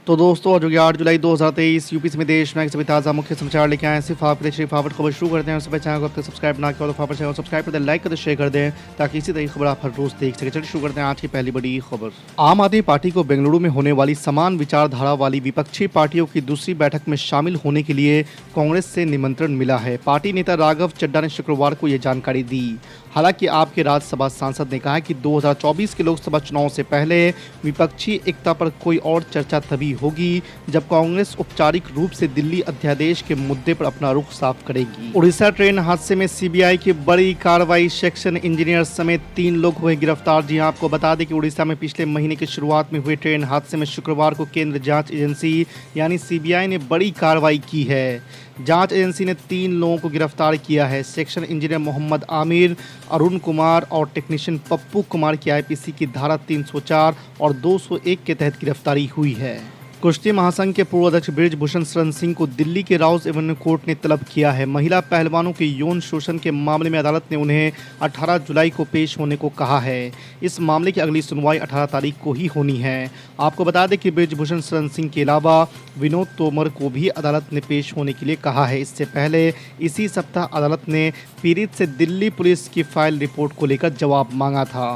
तो दोस्तों आज हो गया 8 जुलाई 2023 यूपी में देश में सभी ताज़ा मुख्य समाचार लेके आए हैं। सिर्फ आपके शरीफ आवट खबर शुरू करते हैं। उससे पहले चैनल को अब तक सब्सक्राइब ना किया तो फाफड़ चैनल सब्सक्राइब कर दें, लाइक कर दें, शेयर कर दें ताकि इसी तरह की खबर आप हर रोज देख सकें। चलिए शुरू करते हैं आज की पहली बड़ी खबर। आम आदमी पार्टी को बेंगलुरु में होने वाली समान विचारधारा वाली विपक्षी पार्टियों की दूसरी बैठक में शामिल होने के लिए कांग्रेस से निमंत्रण मिला है। पार्टी नेता राघव चड्ढा ने शुक्रवार को यह जानकारी दी। हालांकि आपके राज्यसभा सांसद ने कहा कि 2024 के लोकसभा चुनाव से पहले विपक्षी एकता पर कोई और चर्चा तभी होगी जब कांग्रेस औपचारिक रूप से दिल्ली अध्यादेश के मुद्दे पर अपना रुख साफ करेगी। उड़ीसा ट्रेन हादसे में सीबीआई की बड़ी कार्रवाई, सेक्शन इंजीनियर समेत 3 लोग हुए गिरफ्तार। जी आपको बता दें कि उड़ीसा में पिछले महीने की शुरुआत में हुए ट्रेन हादसे में शुक्रवार को केंद्र जांच एजेंसी यानी सीबीआई ने बड़ी कार्रवाई की है। जांच एजेंसी ने 3 लोगों को गिरफ्तार किया है। सेक्शन इंजीनियर मोहम्मद आमिर, अरुण कुमार और टेक्नीशियन पप्पू कुमार की आईपीसी की धारा 304 और 201 के तहत गिरफ्तारी हुई है। कुश्ती महासंघ के पूर्व अध्यक्ष बृजभूषण शरण सिंह को दिल्ली के राउज एवेन्यू कोर्ट ने तलब किया है। महिला पहलवानों के यौन शोषण के मामले में अदालत ने उन्हें 18 जुलाई को पेश होने को कहा है। इस मामले की अगली सुनवाई 18 तारीख को ही होनी है। आपको बता दें कि बृजभूषण शरण सिंह के अलावा विनोद तोमर को भी अदालत ने पेश होने के लिए कहा है। इससे पहले इसी सप्ताह अदालत ने पीड़ित से दिल्ली पुलिस की फाइल रिपोर्ट को लेकर जवाब मांगा था।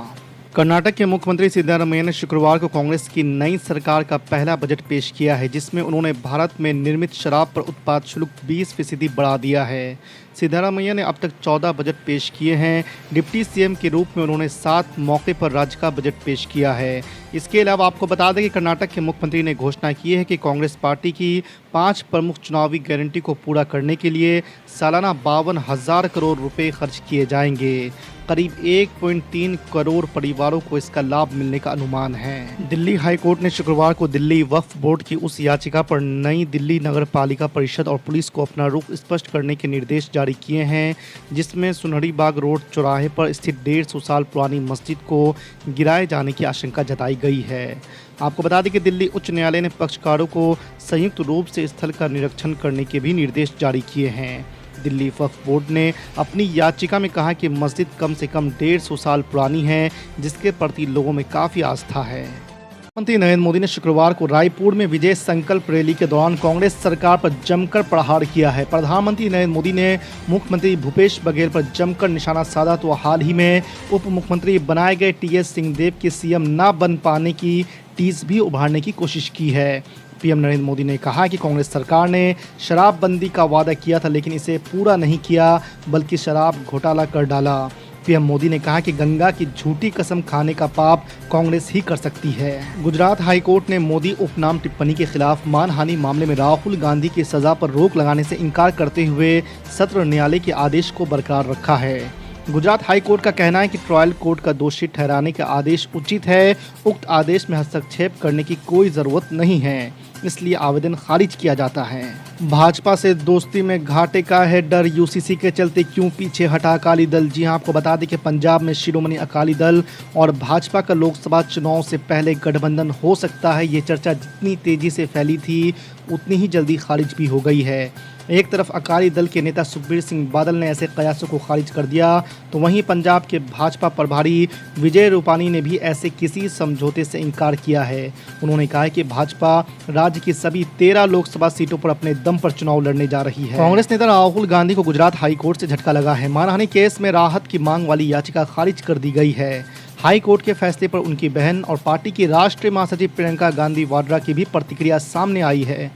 कर्नाटक के मुख्यमंत्री सिद्धारमैया ने शुक्रवार को कांग्रेस की नई सरकार का पहला बजट पेश किया है, जिसमें उन्होंने भारत में निर्मित शराब पर उत्पाद शुल्क 20% बढ़ा दिया है। सिद्धारमैया ने अब तक 14 बजट पेश किए हैं। डिप्टी सीएम के रूप में उन्होंने 7 मौके पर राज्य का बजट पेश किया है। इसके अलावा आपको बता दें कि कर्नाटक के मुख्यमंत्री ने घोषणा की है कि कांग्रेस पार्टी की 5 प्रमुख चुनावी गारंटी को पूरा करने के लिए सालाना 52,000 करोड़ रुपए खर्च किए जाएंगे। करीब 1.3 करोड़ परिवारों को इसका लाभ मिलने का अनुमान है। दिल्ली हाई कोर्ट ने शुक्रवार को दिल्ली वक्फ बोर्ड की उस याचिका पर नई दिल्ली नगर पालिका परिषद और पुलिस को अपना रुख स्पष्ट करने के निर्देश जारी किए हैं, जिसमें सुनहरी बाग रोड चौराहे पर स्थित 150 साल पुरानी मस्जिद को गिराए जाने की आशंका जताई गई है। आपको बता दें कि दिल्ली उच्च न्यायालय ने पक्षकारों को संयुक्त रूप से स्थल का निरीक्षण करने के भी निर्देश जारी किए हैं। दिल्ली वक्फ बोर्ड ने अपनी याचिका में कहा कि मस्जिद कम से कम 150 साल पुरानी है, जिसके प्रति लोगों में काफ़ी आस्था है। प्रधानमंत्री नरेंद्र मोदी ने शुक्रवार को रायपुर में विजय संकल्प रैली के दौरान कांग्रेस सरकार पर जमकर प्रहार किया है। प्रधानमंत्री नरेंद्र मोदी ने मुख्यमंत्री भूपेश बघेल पर जमकर निशाना साधा तो हाल ही में उप मुख्यमंत्री बनाए गए टीएस सिंहदेव के सीएम न बन पाने की टीस भी उभारने की कोशिश की है। पीएम नरेंद्र मोदी ने कहा कि कांग्रेस सरकार ने शराबबंदी का वादा किया था, लेकिन इसे पूरा नहीं किया बल्कि शराब घोटाला कर डाला। पीएम मोदी ने कहा कि गंगा की झूठी कसम खाने का पाप कांग्रेस ही कर सकती है। गुजरात हाई कोर्ट ने मोदी उपनाम टिप्पणी के खिलाफ मानहानि मामले में राहुल गांधी की सजा पर रोक लगाने से इनकार करते हुए सत्र न्यायालय के आदेश को बरकरार रखा है। गुजरात हाई कोर्ट का कहना है कि ट्रायल कोर्ट का दोषी ठहराने का आदेश उचित है। उक्त आदेश में हस्तक्षेप करने की कोई ज़रूरत नहीं है, इसलिए आवेदन खारिज किया जाता है। भाजपा से दोस्ती में घाटे का है डर, यूसीसी के चलते क्यों पीछे हटा अकाली दल। जी हां, आपको बता दें कि पंजाब में शिरोमणि अकाली दल और भाजपा का लोकसभा चुनाव से पहले गठबंधन हो सकता है। ये चर्चा जितनी तेजी से फैली थी उतनी ही जल्दी खारिज भी हो गई है। एक तरफ अकाली दल के नेता सुखबीर सिंह बादल ने ऐसे कयासों को खारिज कर दिया, तो वहीं पंजाब के भाजपा प्रभारी विजय रूपानी ने भी ऐसे किसी समझौते से इनकार किया है। उन्होंने कहा कि भाजपा राज्य की सभी 13 लोकसभा सीटों पर अपने दम पर चुनाव लड़ने जा रही है। कांग्रेस नेता राहुल गांधी को गुजरात हाई कोर्ट से झटका लगा है। मानहानि केस में राहत की मांग वाली याचिका खारिज कर दी गई है। हाई कोर्ट के फैसले पर उनकी बहन और पार्टी की राष्ट्रीय महासचिव प्रियंका गांधी वाड्रा की भी प्रतिक्रिया सामने आई है।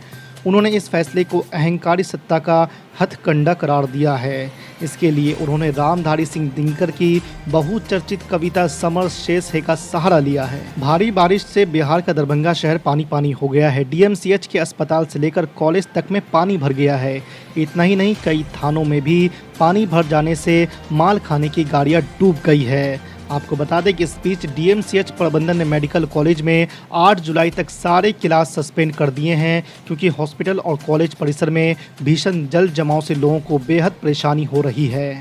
उन्होंने इस फैसले को अहंकारी सत्ता का हथकंडा करार दिया है। इसके लिए उन्होंने रामधारी सिंह दिनकर की बहुचर्चित कविता समर शेष है का सहारा लिया है। भारी बारिश से बिहार का दरभंगा शहर पानी पानी हो गया है। डीएमसीएच के अस्पताल से लेकर कॉलेज तक में पानी भर गया है। इतना ही नहीं, कई थानों में भी पानी भर जाने से माल खाने की गाड़ियां डूब गई है। आपको बता दें कि इस बीच डीएमसीएच प्रबंधन ने मेडिकल कॉलेज में 8 जुलाई तक सारे क्लास सस्पेंड कर दिए हैं, क्योंकि हॉस्पिटल और कॉलेज परिसर में भीषण जल जमाव से लोगों को बेहद परेशानी हो रही है।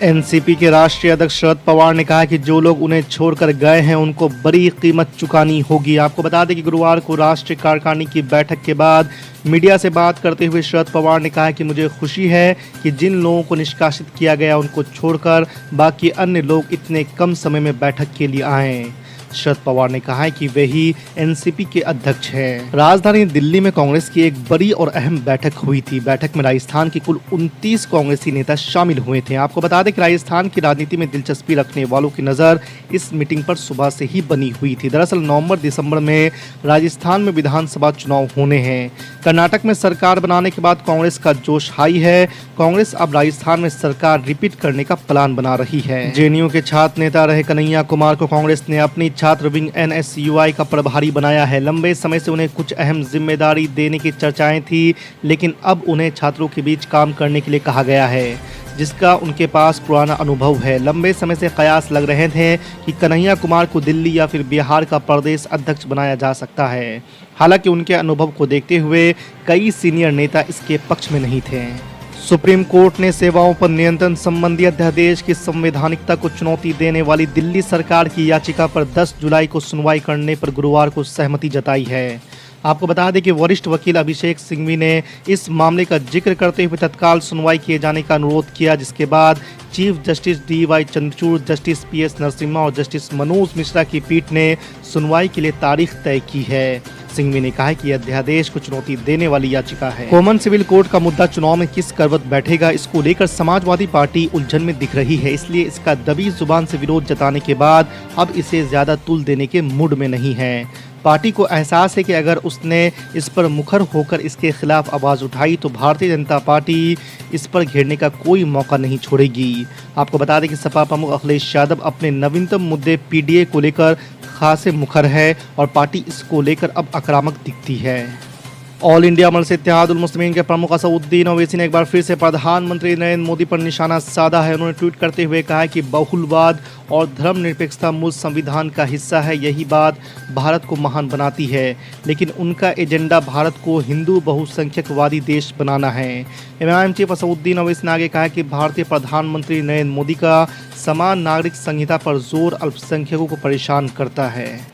एनसीपी के राष्ट्रीय अध्यक्ष शरद पवार ने कहा कि जो लोग उन्हें छोड़कर गए हैं उनको बड़ी कीमत चुकानी होगी। आपको बता दें कि गुरुवार को राष्ट्रीय कार्यकारिणी की बैठक के बाद मीडिया से बात करते हुए शरद पवार ने कहा कि मुझे खुशी है कि जिन लोगों को निष्कासित किया गया उनको छोड़कर बाकी अन्य लोग इतने कम समय में बैठक के लिए आए। शरद पवार ने कहा है कि वे ही एनसीपी के अध्यक्ष हैं। राजधानी दिल्ली में कांग्रेस की एक बड़ी और अहम बैठक हुई थी। बैठक में राजस्थान के कुल 29 कांग्रेसी नेता शामिल हुए थे। आपको बता दें कि राजस्थान की राजनीति में दिलचस्पी रखने वालों की नजर इस मीटिंग पर सुबह से ही बनी हुई थी। दरअसल नवंबर दिसंबर में राजस्थान में विधानसभा चुनाव होने हैं। कर्नाटक में सरकार बनाने के बाद कांग्रेस का जोश हाई है। कांग्रेस अब राजस्थान में सरकार रिपीट करने का प्लान बना रही है। जेएनयू के छात्र नेता रहे कन्हैया कुमार को कांग्रेस ने अपनी छात्र विंग एनएसयूआई का प्रभारी बनाया है। लंबे समय से उन्हें कुछ अहम जिम्मेदारी देने की चर्चाएं थी, लेकिन अब उन्हें छात्रों के बीच काम करने के लिए कहा गया है, जिसका उनके पास पुराना अनुभव है। लंबे समय से कयास लग रहे थे कि कन्हैया कुमार को दिल्ली या फिर बिहार का प्रदेश अध्यक्ष बनाया जा सकता है। हालांकि उनके अनुभव को देखते हुए कई सीनियर नेता इसके पक्ष में नहीं थे। सुप्रीम कोर्ट ने सेवाओं पर नियंत्रण संबंधी अध्यादेश की संवैधानिकता को चुनौती देने वाली दिल्ली सरकार की याचिका पर 10 जुलाई को सुनवाई करने पर गुरुवार को सहमति जताई है। आपको बता दें कि वरिष्ठ वकील अभिषेक सिंघवी ने इस मामले का जिक्र करते हुए तत्काल सुनवाई किए जाने का अनुरोध किया, जिसके बाद chief justice DY Chandrachud, justice PS Narasimha और जस्टिस मनोज मिश्रा की पीठ ने सुनवाई के लिए तारीख तय की है। सिंघवी ने कहा कि यह अध्यादेश को चुनौती देने वाली याचिका है। कॉमन सिविल कोड का मुद्दा चुनाव में किस करवट बैठेगा, इसको लेकर समाजवादी पार्टी उलझन में दिख रही है। इसलिए इसका दबी जुबान से विरोध जताने के बाद अब इसे ज्यादा तुल देने के मूड में नहीं है। पार्टी को एहसास है कि अगर उसने इस पर मुखर होकर इसके खिलाफ आवाज़ उठाई तो भारतीय जनता पार्टी इस पर घेरने का कोई मौका नहीं छोड़ेगी। आपको बता दें कि सपा प्रमुख अखिलेश यादव अपने नवीनतम मुद्दे PDA को लेकर खासे मुखर है और पार्टी इसको लेकर अब आक्रामक दिखती है। ऑल इंडिया मजलिस इत्तेहादुल मुस्लिमीन के प्रमुख असदुद्दीन ओवैसी ने एक बार फिर से प्रधानमंत्री नरेंद्र मोदी पर निशाना साधा है। उन्होंने ट्वीट करते हुए कहा कि बहुलवाद और धर्मनिरपेक्षता मूल संविधान का हिस्सा है, यही बात भारत को महान बनाती है, लेकिन उनका एजेंडा भारत को हिंदू बहुसंख्यकवादी देश बनाना है। इमाम चीफ असदुद्दीन ओवैसी ने आगे कहा कि भारतीय प्रधानमंत्री नरेंद्र मोदी का समान नागरिक संहिता पर जोर अल्पसंख्यकों को परेशान करता है।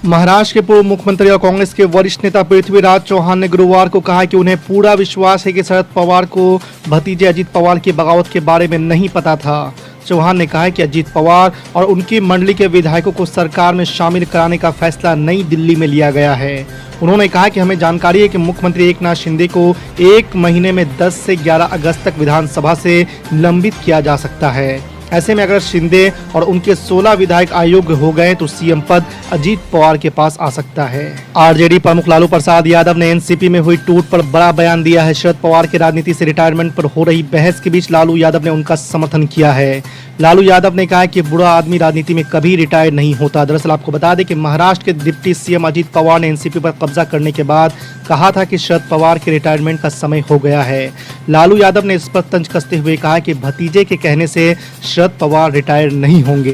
महाराष्ट्र के पूर्व मुख्यमंत्री और कांग्रेस के वरिष्ठ नेता पृथ्वीराज चौहान ने गुरुवार को कहा कि उन्हें पूरा विश्वास है कि शरद पवार को भतीजे अजीत पवार की बगावत के बारे में नहीं पता था। चौहान ने कहा कि अजीत पवार और उनकी मंडली के विधायकों को सरकार में शामिल कराने का फैसला नई दिल्ली में लिया गया है। उन्होंने कहा कि हमें जानकारी है कि मुख्यमंत्री एकनाथ शिंदे को 1 महीने में 10 से 11 अगस्त तक विधानसभा से निलंबित किया जा सकता है। ऐसे में अगर शिंदे और उनके 16 विधायक अयोग्य हो गए तो सीएम पद अजीत पवार के पास आ सकता है। आरजेडी प्रमुख लालू प्रसाद यादव ने एनसीपी में हुई टूट पर बड़ा बयान दिया है। शरद पवार की राजनीति से रिटायरमेंट पर हो रही बहस के बीच लालू यादव ने उनका समर्थन किया है। लालू यादव ने कहा कि बुरा आदमी राजनीति में कभी रिटायर नहीं होता। दरअसल आपको बता दें कि महाराष्ट्र के डिप्टी सीएम अजीत पवार ने एनसीपी पर कब्जा करने के बाद कहा था कि शरद पवार के रिटायरमेंट का समय हो गया है। लालू यादव ने इस पर तंज कसते हुए कहा कि भतीजे के कहने से शरद पवार रिटायर नहीं होंगे।